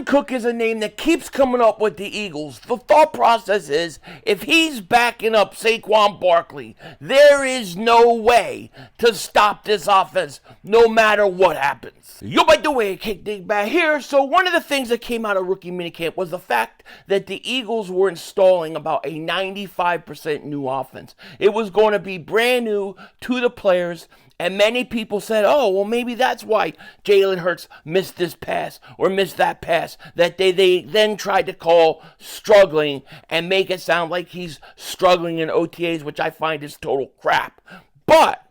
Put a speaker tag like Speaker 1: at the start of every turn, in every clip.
Speaker 1: Dalvin Cook is a name that keeps coming up with the Eagles. The thought process is, if he's backing up Saquon Barkley, there is no way to stop this offense, no matter what happens. Yo, by the way, Dingbat here. So one of the things that came out of rookie minicamp was the fact that the Eagles were installing about a 95% new offense. It was going to be brand new to the players. And many people said, oh, well, maybe that's why Jalen Hurts missed this pass or missed that pass that they then tried to call struggling and make it sound like he's struggling in OTAs, which I find is total crap. But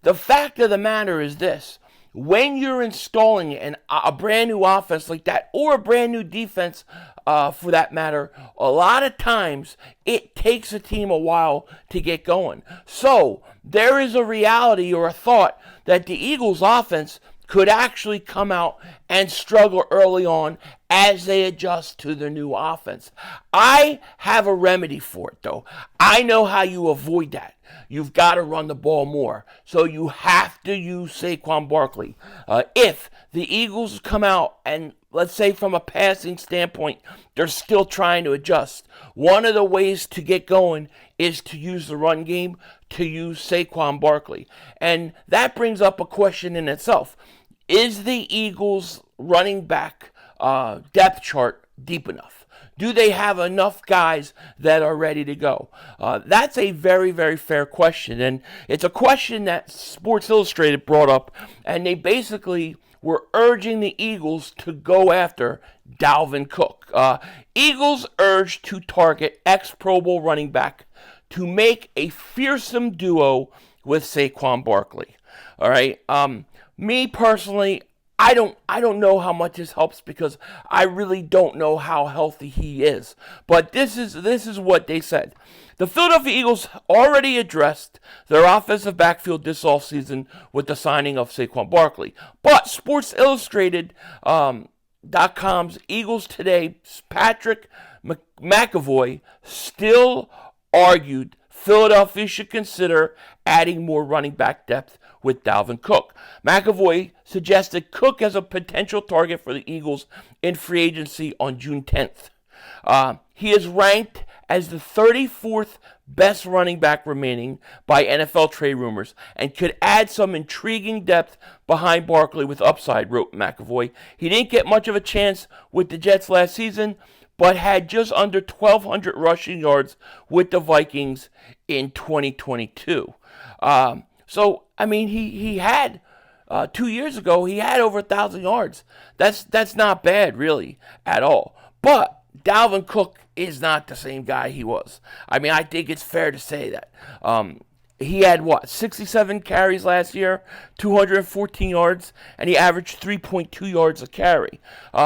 Speaker 1: the fact of the matter is this. When you're installing a brand new offense like that, or a brand new defense for that matter, a lot of times it takes a team a while to get going. So there is a reality or a thought that the Eagles offense could actually come out and struggle early on as they adjust to the new offense. I have a remedy for it, though. I know how you avoid that. You've got to run the ball more. So you have to use Saquon Barkley. If the Eagles come out and, let's say from a passing standpoint, they're still trying to adjust, one of the ways to get going is to use the run game, to use Saquon Barkley. And that brings up a question in itself. Is the Eagles running back depth chart deep enough? Do they have enough guys that are ready to go? That's a very, very fair question. And it's a question that Sports Illustrated brought up. And they basically were urging the Eagles to go after Dalvin Cook. Eagles urged to target ex-Pro Bowl running back to make a fearsome duo with Saquon Barkley. All right. Me personally, I don't know how much this helps because I really don't know how healthy he is. But this is what they said. The Philadelphia Eagles already addressed their offensive backfield this offseason with the signing of Saquon Barkley. But Sports Illustrated .com's Eagles Today's Patrick McAvoy still argued Philadelphia should consider adding more running back depth with Dalvin Cook. McAvoy suggested Cook as a potential target for the Eagles in free agency on June 10th. He is ranked as the 34th best running back remaining by NFL trade rumors and could add some intriguing depth behind Barkley with upside, wrote McAvoy. He didn't get much of a chance with the Jets last season, but had just under 1,200 rushing yards with the Vikings in 2022. So, I mean, he had, 2 years ago, he had over 1,000 yards. That's not bad, really, at all. But Dalvin Cook is not the same guy he was. I mean, I think it's fair to say that. He had, 67 carries last year, 214 yards, and he averaged 3.2 yards a carry.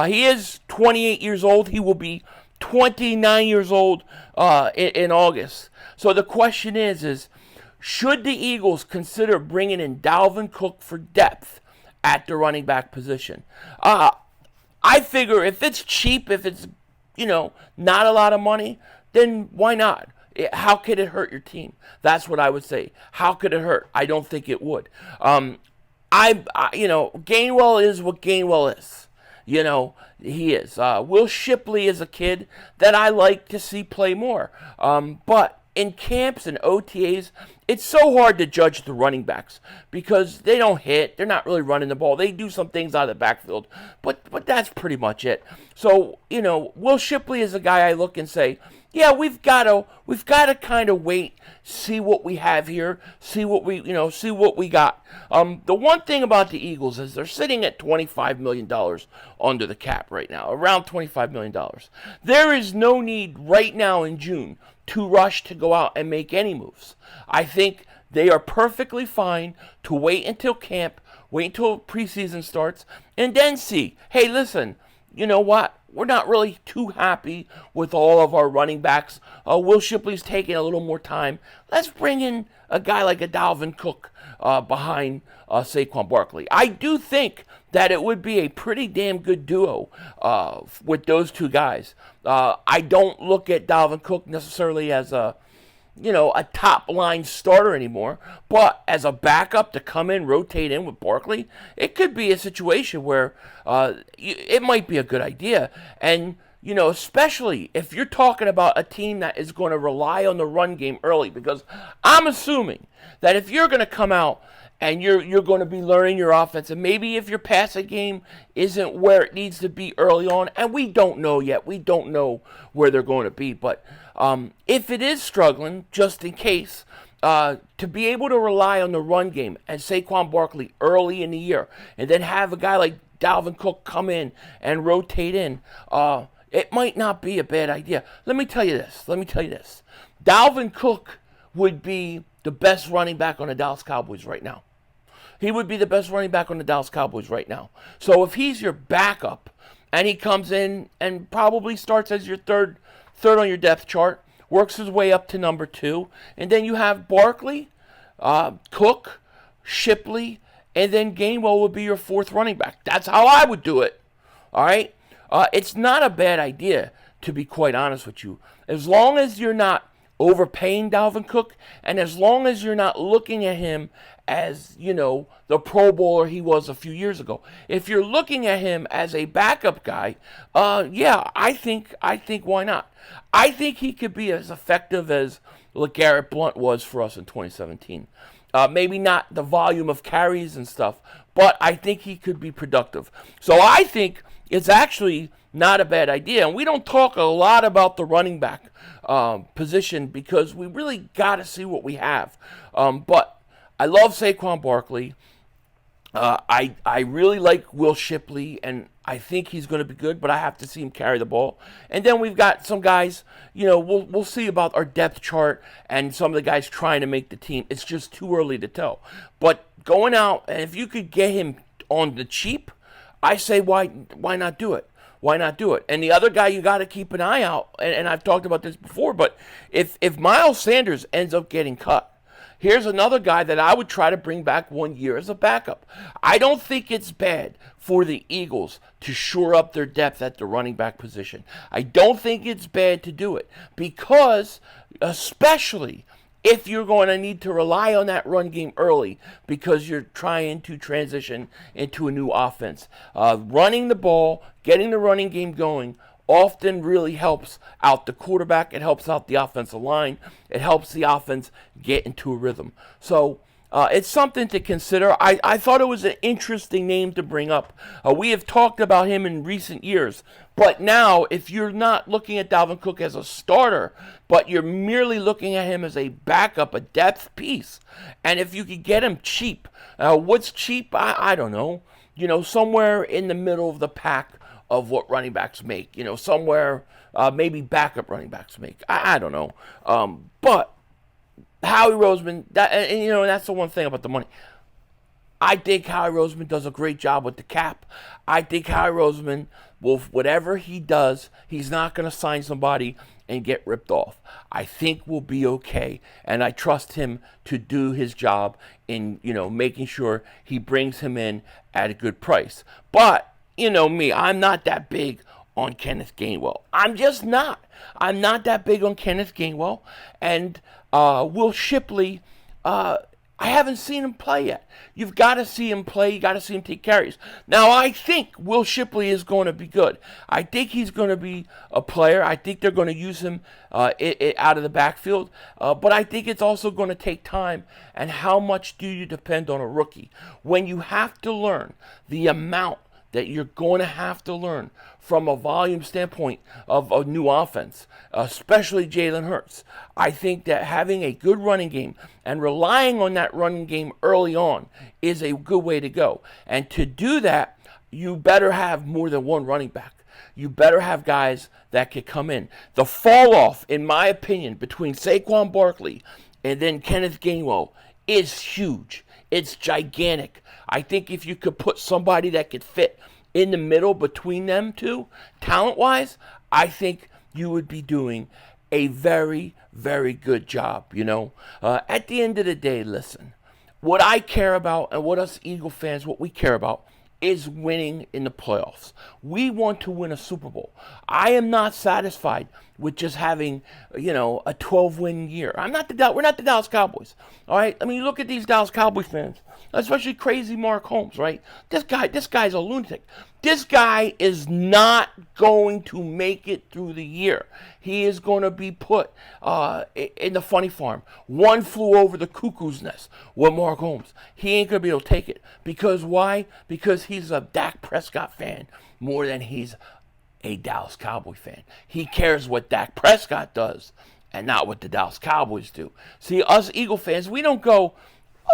Speaker 1: He is 28 years old. He will be 29 years old in August. So the question is, should the Eagles consider bringing in Dalvin Cook for depth at the running back position? I figure if it's cheap, if it's, not a lot of money, then why not? How could it hurt your team? That's what I would say. How could it hurt? I don't think it would. Gainwell is what Gainwell is. He is. Will Shipley is a kid that I like to see play more. But in camps and OTAs, it's so hard to judge the running backs because they don't hit. They're not really running the ball. They do some things out of the backfield, but that's pretty much it. So, Will Shipley is a guy I look and say, yeah, we've got to kind of wait, see what we have here, see what we got. The one thing about the Eagles is they're sitting at $25 million under the cap right now, around $25 million. There is no need right now in June to rush to go out and make any moves. I think they are perfectly fine to wait until camp, wait until preseason starts, and then see, hey, listen, you know what? We're not really too happy with all of our running backs. Will Shipley's taking a little more time. Let's bring in a guy like a Dalvin Cook behind Saquon Barkley. I do think that it would be a pretty damn good duo with those two guys. I don't look at Dalvin Cook necessarily as a a top line starter anymore. But as a backup to come in, rotate in with Barkley, it could be a situation where it might be a good idea. And especially if you're talking about a team that is going to rely on the run game early, because I'm assuming that if you're going to come out and you're going to be learning your offense, and maybe if your passing game isn't where it needs to be early on, and we don't know yet, we don't know where they're going to be, but if it is struggling, just in case, to be able to rely on the run game and Saquon Barkley early in the year, and then have a guy like Dalvin Cook come in and rotate in, it might not be a bad idea. Let me tell you this. Dalvin Cook would be the best running back on the Dallas Cowboys right now. He would be the best running back on the Dallas Cowboys right now. So if he's your backup and he comes in and probably starts as your third on your depth chart, works his way up to number 2, and then you have Barkley, Cook, Shipley, and then Gainwell would be your 4th running back. That's how I would do it. All right? It's not a bad idea, to be quite honest with you. As long as you're not overpaying Dalvin Cook, and as long as you're not looking at him as, the Pro Bowler he was a few years ago. If you're looking at him as a backup guy, I think why not? I think he could be as effective as LeGarrette Blount was for us in 2017. Maybe not the volume of carries and stuff, but I think he could be productive. So I think it's actually not a bad idea. And we don't talk a lot about the running back position because we really got to see what we have. But I love Saquon Barkley. I really like Will Shipley, and I think he's going to be good, but I have to see him carry the ball. And then we've got some guys, we'll see about our depth chart and some of the guys trying to make the team. It's just too early to tell. But going out, and if you could get him on the cheap, I say why not do it? Why not do it? And the other guy you got to keep an eye out, and I've talked about this before, but if Miles Sanders ends up getting cut, here's another guy that I would try to bring back 1 year as a backup. I don't think it's bad for the Eagles to shore up their depth at the running back position. I don't think it's bad to do it because, especially if you're going to need to rely on that run game early because you're trying to transition into a new offense. Running the ball, getting the running game going, often really helps out the quarterback. It helps out the offensive line. It helps the offense get into a rhythm. So it's something to consider. I thought it was an interesting name to bring up. We have talked about him in recent years. But now, if you're not looking at Dalvin Cook as a starter, but you're merely looking at him as a backup, a depth piece, and if you could get him cheap, what's cheap? I don't know. Somewhere in the middle of the pack of what running backs make, somewhere maybe backup running backs make. I don't know. But Howie Roseman, and that's the one thing about the money. I think Howie Roseman does a great job with the cap. I think Howie Roseman will, whatever he does, he's not going to sign somebody and get ripped off. I think we'll be okay, and I trust him to do his job in, making sure he brings him in at a good price. But me, I'm not that big on Kenneth Gainwell. I'm just not. I'm not that big on Kenneth Gainwell. And Will Shipley, I haven't seen him play yet. You've got to see him play. You got to see him take carries. Now, I think Will Shipley is going to be good. I think he's going to be a player. I think they're going to use him out of the backfield. But I think it's also going to take time. And how much do you depend on a rookie? When you have to learn the amount that you're going to have to learn from a volume standpoint of a new offense, especially Jalen Hurts. I think that having a good running game and relying on that running game early on is a good way to go. And to do that, you better have more than one running back. You better have guys that could come in. The fall off, in my opinion, between Saquon Barkley and then Kenneth Gainwell is huge. It's gigantic. I think if you could put somebody that could fit in the middle between them two, talent-wise, I think you would be doing a very, very good job, At the end of the day, listen, what I care about and what us Eagle fans, what we care about is winning in the playoffs. We want to win a Super Bowl. I am not satisfied with just having, a 12-win year. We're not the Dallas Cowboys. All right? I mean, look at these Dallas Cowboys fans, especially crazy Mark Holmes, right? This guy's a lunatic. This guy is not going to make it through the year. He is going to be put in the funny farm. One flew over the cuckoo's nest with Mark Holmes. He ain't going to be able to take it. Because why? Because he's a Dak Prescott fan more than he's a Dallas Cowboy fan. He cares what Dak Prescott does and not what the Dallas Cowboys do. See, us Eagle fans, we don't go,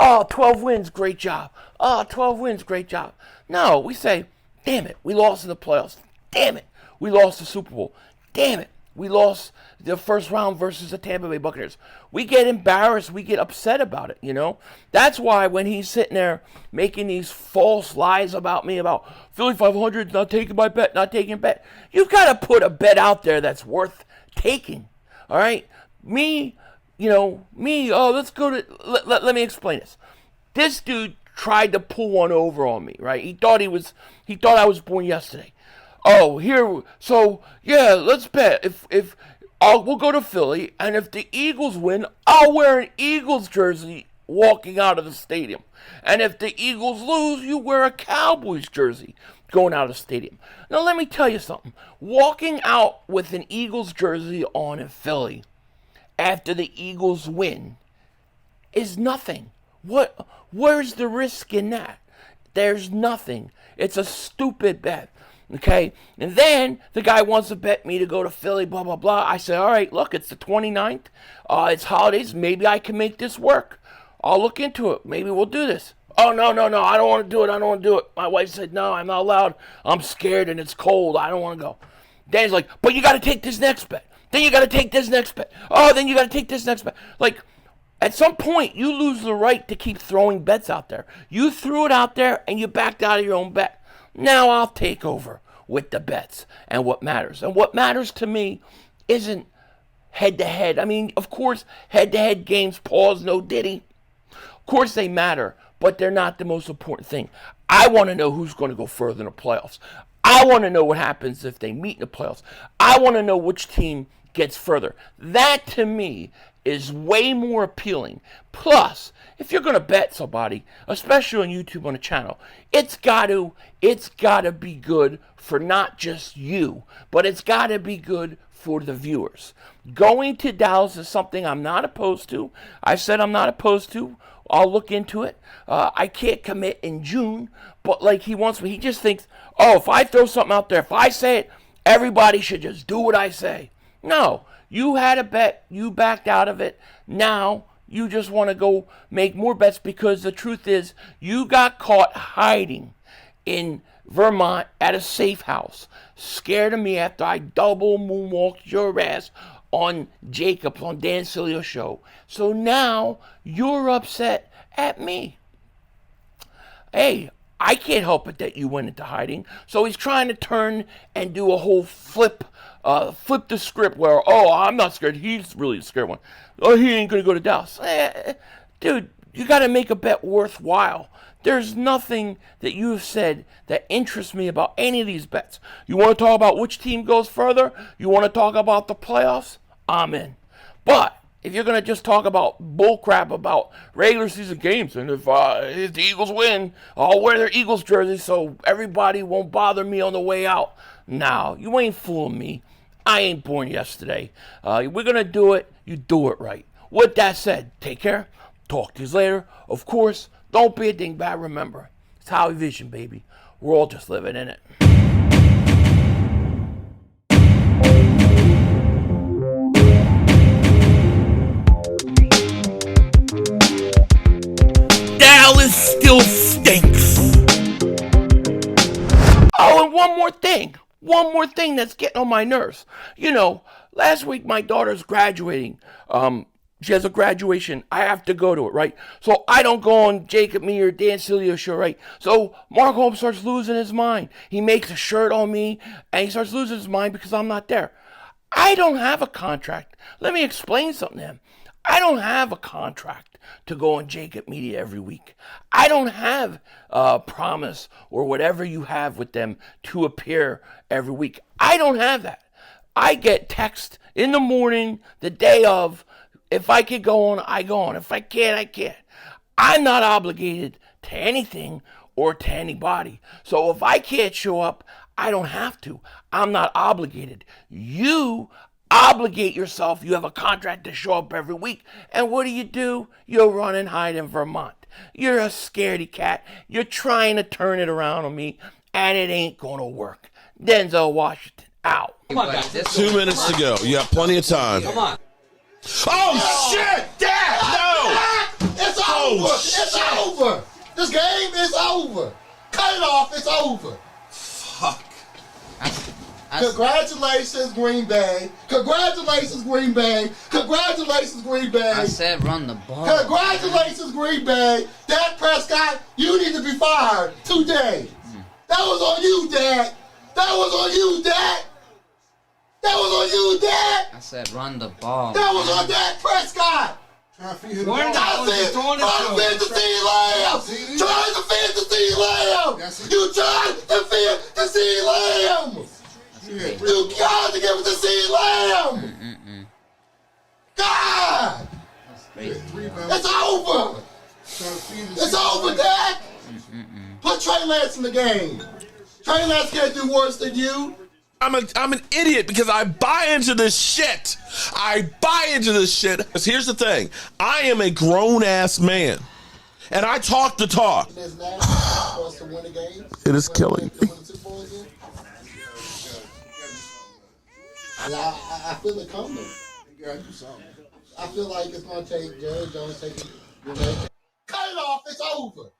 Speaker 1: oh, 12 wins, great job. Oh, 12 wins, great job. No, we say, damn it, we lost in the playoffs. Damn it, we lost the Super Bowl. Damn it, we lost the first round versus the Tampa Bay Buccaneers. We get embarrassed. We get upset about it, That's why when he's sitting there making these false lies about me, about Philly 500, not taking my bet, not taking a bet. You've got to put a bet out there that's worth taking, all right? Let's go to, let me explain this. This dude tried to pull one over on me, right? He thought I was born yesterday. Oh, let's bet. We'll go to Philly, and if the Eagles win, I'll wear an Eagles jersey walking out of the stadium. And if the Eagles lose, you wear a Cowboys jersey going out of the stadium. Now, let me tell you something. Walking out with an Eagles jersey on in Philly after the Eagles win is nothing. Where's the risk in that? There's nothing. It's a stupid bet. Okay? And then the guy wants to bet me to go to Philly, blah, blah, blah. I said, all right, look, it's the 29th. It's holidays. Maybe I can make this work. I'll look into it. Maybe we'll do this. Oh, no. I don't want to do it. My wife said, no, I'm not allowed. I'm scared and it's cold. I don't want to go. Dan's like, but you got to take this next bet. Then you got to take this next bet. Oh, then you got to take this next bet. Like, at some point, you lose the right to keep throwing bets out there. You threw it out there and you backed out of your own bet. Now I'll take over with the bets and what matters. And what matters to me isn't head-to-head. I mean, of course, head-to-head games, pause, no Diddy. Of course they matter, but they're not the most important thing. I want to know who's going to go further in the playoffs. I want to know what happens if they meet in the playoffs. I want to know which team gets further. That, to me, is way more appealing. Plus, if you're going to bet somebody, especially on YouTube on a channel, it's got to be good for not just you, but it's got to be good for the viewers. Going to Dallas is something I'm not opposed to. I said I'm not opposed to. I'll look into it. I can't commit in June, but like he wants me, he just thinks, oh, if I throw something out there, if I say it, everybody should just do what I say. No, you had a bet, you backed out of it. Now you just want to go make more bets because the truth is you got caught hiding in Vermont at a safe house, scared of me after I double moonwalked your ass on Jacobs on Dan Silio's show. So now you're upset at me. Hey, I can't help it that you went into hiding. So he's trying to turn and do a whole flip the script where, oh, I'm not scared. He's really the scared one. Oh, he ain't going to go to Dallas. Dude, you got to make a bet worthwhile. There's nothing that you have said that interests me about any of these bets. You want to talk about which team goes further? You want to talk about the playoffs? I'm in. But if you're going to just talk about bullcrap about regular season games, and if the Eagles win, I'll wear their Eagles jersey so everybody won't bother me on the way out. No, you ain't fooling me. I ain't born yesterday. We're going to do it. You do it right. With that said, take care. Talk to you later. Of course, don't be a dingbat. Remember, it's Howie Vision, baby. We're all just living in it. Dallas still stinks. Oh, and one more thing. One more thing that's getting on my nerves. You know, last week my daughter's graduating. She has a graduation. I have to go to it, right? So I don't go on Jacob, me, or Dan Silio's show, right? So Mark Holmes starts losing his mind. He makes a shirt on me, and he starts losing his mind because I'm not there. I don't have a contract. Let me explain something to him. I don't have a contract to go on Jacob Media every week. I don't have a promise or whatever you have with them to appear every week. I don't have that. I get text in the morning, the day of. If I could go on, I go on. If I can't, I can't. I'm not obligated to anything or to anybody. So if I can't show up, I don't have to. I'm not obligated. You obligate yourself. You have a contract to show up every week. And what do? You run and hide in Vermont. You're a scaredy cat. You're trying to turn it around on me, and it ain't going to work. Denzel Washington, out.
Speaker 2: Come on, guys.
Speaker 3: 2 minutes to go. You have plenty of time.
Speaker 2: Come on.
Speaker 3: Oh, shit! Dad, no!
Speaker 4: It's over! It's over! This game is over! Cut it off, it's over!
Speaker 3: Fuck.
Speaker 4: Congratulations, Green Bay! Congratulations, Green Bay! Congratulations, Green Bay!
Speaker 5: I said run the ball.
Speaker 4: Congratulations, Green Bay! Dak Prescott, you need to be fired today! That was on you, Dak! That was on you, Dak! That was on you, Dak!
Speaker 5: I said run the ball.
Speaker 4: That was on Dak Prescott!
Speaker 2: Where the
Speaker 4: Trying
Speaker 2: hell is he throwing it
Speaker 4: to feed the CeeDee Lamb! Trying to feed the CeeDee Lamb! You tried to feed the CeeDee Lamb! You tried to give it to CeeDee Lamb! God! It's over! It's over, Dak! Put Trey Lance in the game. Trey Lance can't do worse than you.
Speaker 3: I'm an idiot because I buy into this shit. I buy into this shit. Because here's the thing. I am a grown-ass man. And I talk the talk. It is killing me.
Speaker 4: I feel it coming. I feel like it's going to take Jerry Jones taking. Cut it off. It's over.